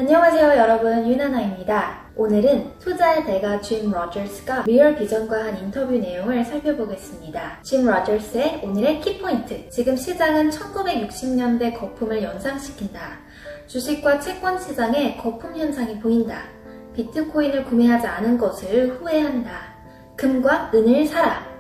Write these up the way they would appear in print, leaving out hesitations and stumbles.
안녕하세요 여러분, 윤하나입니다. 오늘은 투자의 대가 짐 로저스가 리얼 비전과 한 인터뷰 내용을 살펴보겠습니다. 짐 로저스의 오늘의 키포인트. 지금 시장은 1960년대 거품을 연상시킨다. 주식과 채권 시장에 거품 현상이 보인다. 비트코인을 구매하지 않은 것을 후회한다. 금과 은을 사라.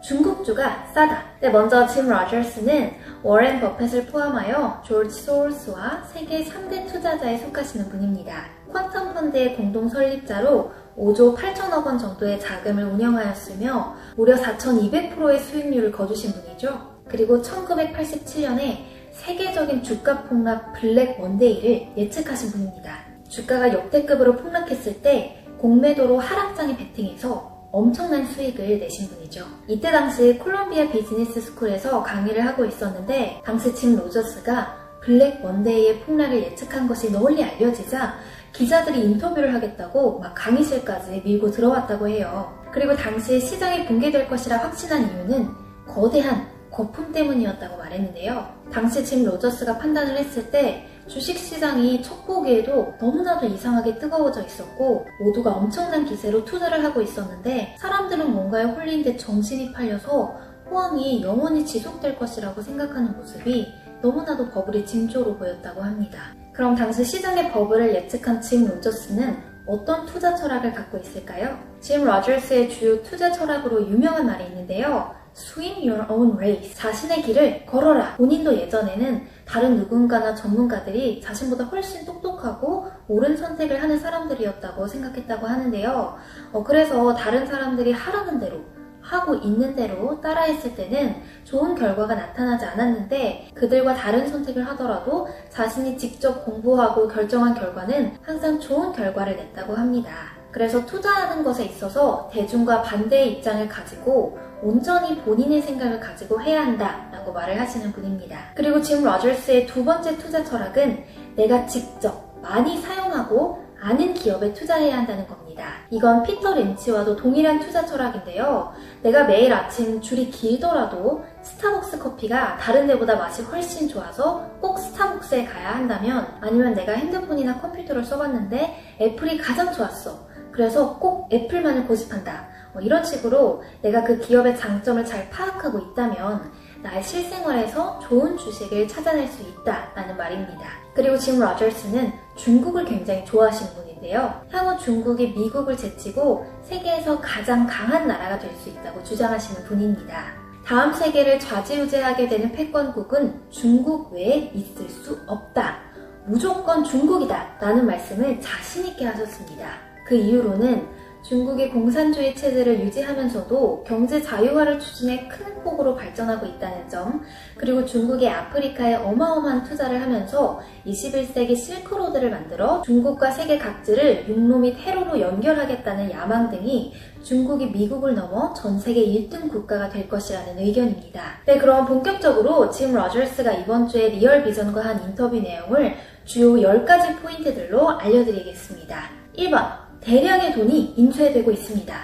중국주가 싸다. 먼저 짐 로저스는 워렌 버펫을 포함하여 조지 소로스와 세계 3대 투자자에 속하시는 분입니다. 퀀텀 펀드의 공동 설립자로 5조 8천억 원 정도의 자금을 운영하였으며 무려 4,200%의 수익률을 거두신 분이죠. 그리고 1987년에 세계적인 주가 폭락 블랙 원데이를 예측하신 분입니다. 주가가 역대급으로 폭락했을 때 공매도로 하락장에 베팅해서 엄청난 수익을 내신 분이죠. 이때 당시 콜롬비아 비즈니스 스쿨에서 강의를 하고 있었는데 당시 짐 로저스가 블랙 원데이의 폭락을 예측한 것이 널리 알려지자 기자들이 인터뷰를 하겠다고 막 강의실까지 밀고 들어왔다고 해요. 그리고 당시 시장이 붕괴될 것이라 확신한 이유는 거대한 거품 때문이었다고 말했는데요. 당시 짐 로저스가 판단을 했을 때 주식시장이 첫 보기에도 너무나도 이상하게 뜨거워져 있었고 모두가 엄청난 기세로 투자를 하고 있었는데 사람들은 뭔가에 홀린 듯 정신이 팔려서 호황이 영원히 지속될 것이라고 생각하는 모습이 너무나도 버블이 징조로 보였다고 합니다. 그럼 당시 시장의 버블을 예측한 짐 로저스는 어떤 투자 철학을 갖고 있을까요? 짐 로저스의 주요 투자 철학으로 유명한 말이 있는데요. Swim your own race. 자신의 길을 걸어라. 본인도 예전에는 다른 누군가나 전문가들이 자신보다 훨씬 똑똑하고 옳은 선택을 하는 사람들이었다고 생각했다고 하는데요. 그래서 다른 사람들이 하라는 대로 하고 있는 대로 따라했을 때는 좋은 결과가 나타나지 않았는데 그들과 다른 선택을 하더라도 자신이 직접 공부하고 결정한 결과는 항상 좋은 결과를 냈다고 합니다. 그래서 투자하는 것에 있어서 대중과 반대의 입장을 가지고 온전히 본인의 생각을 가지고 해야 한다라고 말을 하시는 분입니다. 그리고 짐 로저스의 두 번째 투자 철학은 내가 직접 많이 사용하고 아는 기업에 투자해야 한다는 겁니다. 이건 피터 린치와도 동일한 투자 철학인데요. 내가 매일 아침 줄이 길더라도 스타벅스 커피가 다른 데보다 맛이 훨씬 좋아서 꼭 스타벅스에 가야 한다면, 아니면 내가 핸드폰이나 컴퓨터를 써봤는데 애플이 가장 좋았어. 그래서 꼭 애플만을 고집한다. 이런 식으로 내가 그 기업의 장점을 잘 파악하고 있다면 나의 실생활에서 좋은 주식을 찾아낼 수 있다라는 말입니다. 그리고 짐 로저스는 중국을 굉장히 좋아하시는 분인데요. 향후 중국이 미국을 제치고 세계에서 가장 강한 나라가 될 수 있다고 주장하시는 분입니다. 다음 세계를 좌지우지하게 되는 패권국은 중국 외에 있을 수 없다. 무조건 중국이다 라는 말씀을 자신있게 하셨습니다. 그 이유로는 중국이 공산주의 체제를 유지하면서도 경제 자유화를 추진해 큰 폭으로 발전하고 있다는 점, 그리고 중국이 아프리카에 어마어마한 투자를 하면서 21세기 실크로드를 만들어 중국과 세계 각지를 육로 및 해로로 연결하겠다는 야망 등이 중국이 미국을 넘어 전 세계 1등 국가가 될 것이라는 의견입니다. 그럼 본격적으로 짐 로저스가 이번 주에 리얼 비전과 한 인터뷰 내용을 주요 10가지 포인트들로 알려드리겠습니다. 1번. 대량의 돈이 인수해되고 있습니다.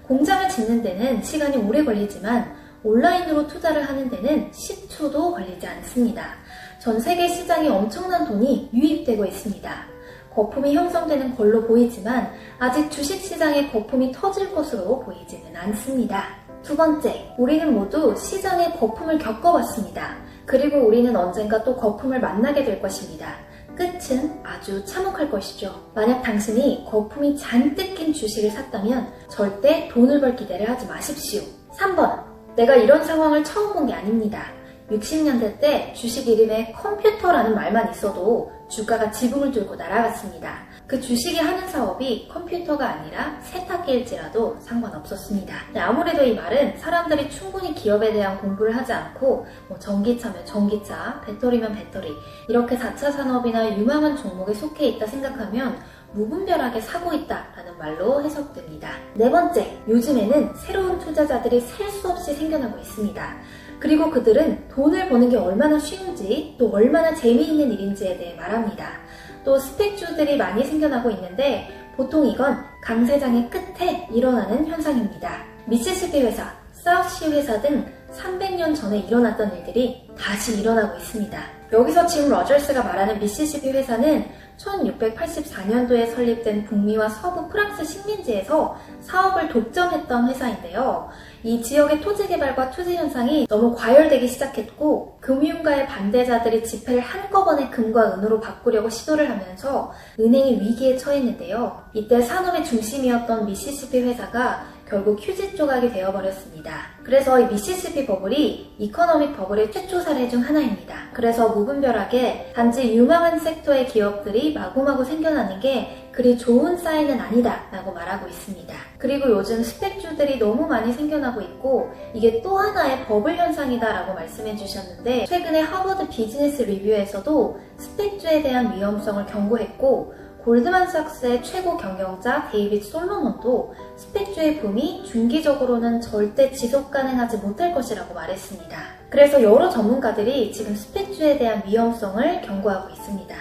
공장을 짓는 데는 시간이 오래 걸리지만 온라인으로 투자를 하는 데는 10초도 걸리지 않습니다. 전 세계 시장에 엄청난 돈이 유입되고 있습니다. 거품이 형성되는 걸로 보이지만 아직 주식시장에 거품이 터질 것으로 보이지는 않습니다. 두 번째, 우리는 모두 시장의 거품을 겪어왔습니다. 그리고 우리는 언젠가 또 거품을 만나게 될 것입니다. 끝은 아주 참혹할 것이죠. 만약 당신이 거품이 잔뜩 낀 주식을 샀다면 절대 돈을 벌 기대를 하지 마십시오. 3번. 내가 이런 상황을 처음 본 게 아닙니다. 60년대 때 주식 이름에 컴퓨터라는 말만 있어도 주가가 지붕을 뚫고 날아갔습니다. 그 주식이 하는 사업이 컴퓨터가 아니라 세탁기일지라도 상관없었습니다. 아무래도 이 말은 사람들이 충분히 기업에 대한 공부를 하지 않고 전기차면 전기차, 배터리면 배터리, 이렇게 4차 산업이나 유망한 종목에 속해 있다 생각하면 무분별하게 사고 있다라는 말로 해석됩니다. 네 번째, 요즘에는 새로운 투자자들이 셀 수 없이 생겨나고 있습니다. 그리고 그들은 돈을 버는 게 얼마나 쉬운지 또 얼마나 재미있는 일인지에 대해 말합니다. 또 스펙주들이 많이 생겨나고 있는데 보통 이건 강세장의 끝에 일어나는 현상입니다. 미시시피 회사, 사우스시 회사 등 300년 전에 일어났던 일들이 다시 일어나고 있습니다. 여기서 짐 로저스가 말하는 미시시피 회사는 1684년도에 설립된 북미와 서부 프랑스 식민지에서 사업을 독점했던 회사인데요. 이 지역의 토지 개발과 투지 현상이 너무 과열되기 시작했고 금융가의 반대자들이 지폐를 한꺼번에 금과 은으로 바꾸려고 시도를 하면서 은행이 위기에 처했는데요. 이때 산업의 중심이었던 미시시피 회사가 결국 휴지 조각이 되어버렸습니다. 그래서 이 미시시피 버블이 이코노믹 버블의 최초 사례 중 하나입니다. 그래서 무분별하게 단지 유망한 섹터의 기업들이 마구마구 생겨나는 게 그리 좋은 사인은 아니다 라고 말하고 있습니다. 그리고 요즘 스펙주들이 너무 많이 생겨나고 있고 이게 또 하나의 버블 현상이다 라고 말씀해 주셨는데 최근에 하버드 비즈니스 리뷰에서도 스펙주에 대한 위험성을 경고했고 골드만삭스의 최고 경영자 데이빗 솔로몬도 스펙주의 붐이 중기적으로는 절대 지속 가능하지 못할 것이라고 말했습니다. 그래서 여러 전문가들이 지금 스펙주에 대한 위험성을 경고하고 있습니다.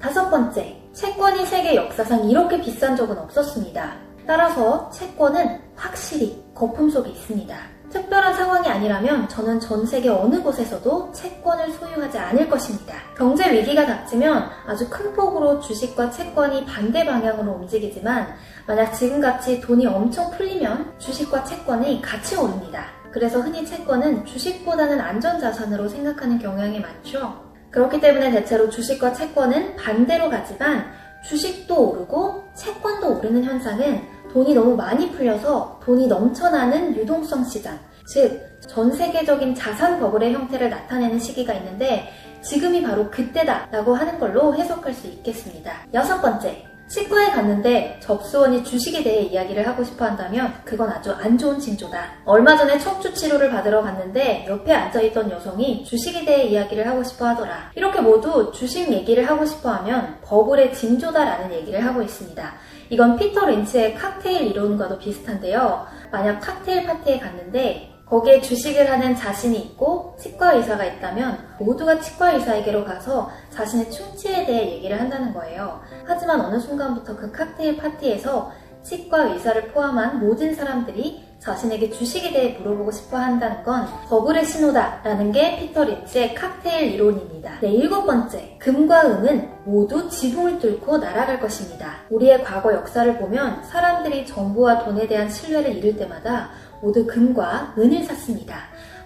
5번째, 채권이 세계 역사상 이렇게 비싼 적은 없었습니다. 따라서 채권은 확실히 거품 속에 있습니다. 특별한 상황이 아니라면 저는 전 세계 어느 곳에서도 채권을 소유하지 않을 것입니다. 경제 위기가 닥치면 아주 큰 폭으로 주식과 채권이 반대 방향으로 움직이지만 만약 지금같이 돈이 엄청 풀리면 주식과 채권이 같이 오릅니다. 그래서 흔히 채권은 주식보다는 안전자산으로 생각하는 경향이 많죠. 그렇기 때문에 대체로 주식과 채권은 반대로 가지만 주식도 오르고 채권도 오르는 현상은 돈이 너무 많이 풀려서 돈이 넘쳐나는 유동성 시장, 즉 전 세계적인 자산 버블의 형태를 나타내는 시기가 있는데 지금이 바로 그때다라고 하는 걸로 해석할 수 있겠습니다. 6번째, 치과에 갔는데 접수원이 주식에 대해 이야기를 하고 싶어 한다면 그건 아주 안 좋은 징조다. 얼마 전에 척추 치료를 받으러 갔는데 옆에 앉아있던 여성이 주식에 대해 이야기를 하고 싶어 하더라. 이렇게 모두 주식 얘기를 하고 싶어 하면 버블의 징조다라는 얘기를 하고 있습니다. 이건 피터 린치의 칵테일 이론과도 비슷한데요. 만약 칵테일 파티에 갔는데 거기에 주식을 하는 자신이 있고 치과 의사가 있다면 모두가 치과 의사에게로 가서 자신의 충치에 대해 얘기를 한다는 거예요. 하지만 어느 순간부터 그 칵테일 파티에서 치과 의사를 포함한 모든 사람들이 자신에게 주식에 대해 물어보고 싶어 한다는 건 버블의 신호다라는 게 피터 린치의 칵테일 이론입니다. 네, 7번째, 금과 은은 모두 지붕을 뚫고 날아갈 것입니다. 우리의 과거 역사를 보면 사람들이 정부와 돈에 대한 신뢰를 잃을 때마다 모두 금과 은을 샀습니다.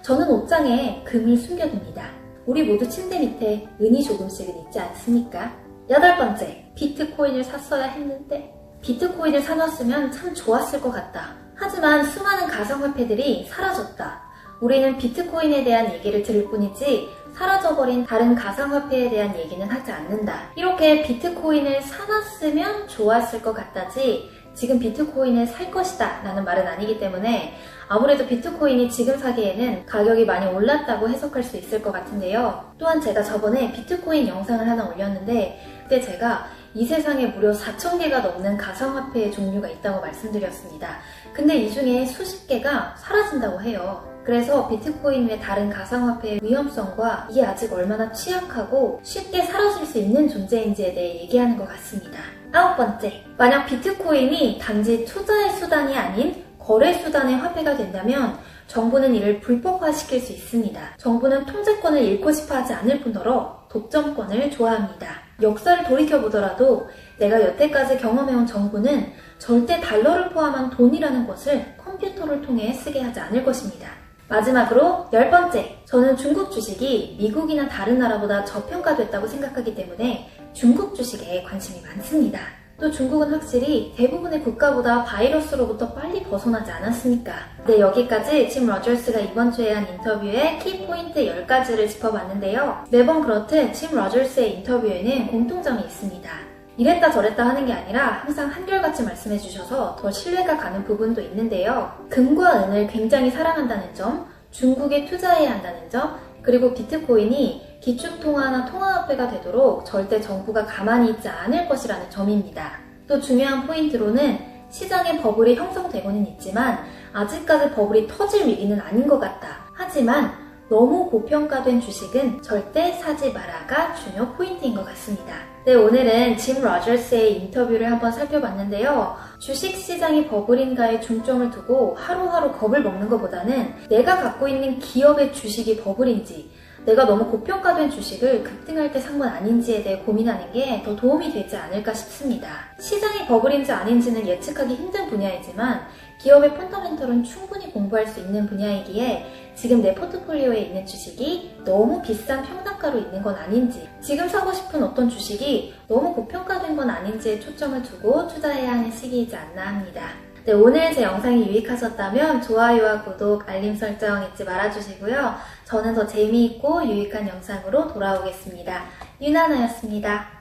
저는 옷장에 금을 숨겨둡니다. 우리 모두 침대 밑에 은이 조금씩은 있지 않습니까? 8번째, 비트코인을 샀어야 했는데 비트코인을 사놨으면 참 좋았을 것 같다. 하지만 수많은 가상화폐들이 사라졌다. 우리는 비트코인에 대한 얘기를 들을 뿐이지 사라져버린 다른 가상화폐에 대한 얘기는 하지 않는다. 이렇게 비트코인을 사놨으면 좋았을 것 같다지 지금 비트코인을 살 것이다 라는 말은 아니기 때문에 아무래도 비트코인이 지금 사기에는 가격이 많이 올랐다고 해석할 수 있을 것 같은데요. 또한 제가 저번에 비트코인 영상을 하나 올렸는데 그때 제가 이 세상에 무려 4,000개가 넘는 가상화폐의 종류가 있다고 말씀드렸습니다. 근데 이 중에 수십 개가 사라진다고 해요. 그래서 비트코인 외 다른 가상화폐의 위험성과 이게 아직 얼마나 취약하고 쉽게 사라질 수 있는 존재인지에 대해 얘기하는 것 같습니다. 9번째, 만약 비트코인이 단지 투자의 수단이 아닌 거래 수단의 화폐가 된다면 정부는 이를 불법화시킬 수 있습니다. 정부는 통제권을 잃고 싶어 하지 않을 뿐더러 독점권을 좋아합니다. 역사를 돌이켜보더라도 내가 여태까지 경험해온 정부는 절대 달러를 포함한 돈이라는 것을 컴퓨터를 통해 쓰게 하지 않을 것입니다. 마지막으로 10번째, 저는 중국 주식이 미국이나 다른 나라보다 저평가됐다고 생각하기 때문에 중국 주식에 관심이 많습니다. 또 중국은 확실히 대부분의 국가보다 바이러스로부터 빨리 벗어나지 않았습니까? 네, 여기까지 짐 로저스가 이번 주에 한 인터뷰의 키포인트 10가지를 짚어봤는데요. 매번 그렇듯 짐 로저스의 인터뷰에는 공통점이 있습니다. 이랬다 저랬다 하는 게 아니라 항상 한결같이 말씀해 주셔서 더 신뢰가 가는 부분도 있는데요. 금과 은을 굉장히 사랑한다는 점, 중국에 투자해야 한다는 점, 그리고 비트코인이 기축통화나 통화화폐가 되도록 절대 정부가 가만히 있지 않을 것이라는 점입니다. 또 중요한 포인트로는 시장에 버블이 형성되고는 있지만 아직까지 버블이 터질 위기는 아닌 것 같다. 하지만 너무 고평가된 주식은 절대 사지 마라가 중요 포인트인 것 같습니다. 네, 오늘은 짐 로저스의 인터뷰를 한번 살펴봤는데요. 주식시장이 버블인가에 중점을 두고 하루하루 겁을 먹는 것보다는 내가 갖고 있는 기업의 주식이 버블인지, 내가 너무 고평가된 주식을 급등할 때 산 건 아닌지에 대해 고민하는 게 더 도움이 되지 않을까 싶습니다. 시장이 버블인지 아닌지는 예측하기 힘든 분야이지만 기업의 펀더멘털은 충분히 공부할 수 있는 분야이기에 지금 내 포트폴리오에 있는 주식이 너무 비싼 평단가로 있는 건 아닌지, 지금 사고 싶은 어떤 주식이 너무 고평가된 건 아닌지에 초점을 두고 투자해야 하는 시기이지 않나 합니다. 네, 오늘 제 영상이 유익하셨다면 좋아요와 구독, 알림 설정 잊지 말아주시고요. 저는 더 재미있고 유익한 영상으로 돌아오겠습니다. 유나나였습니다.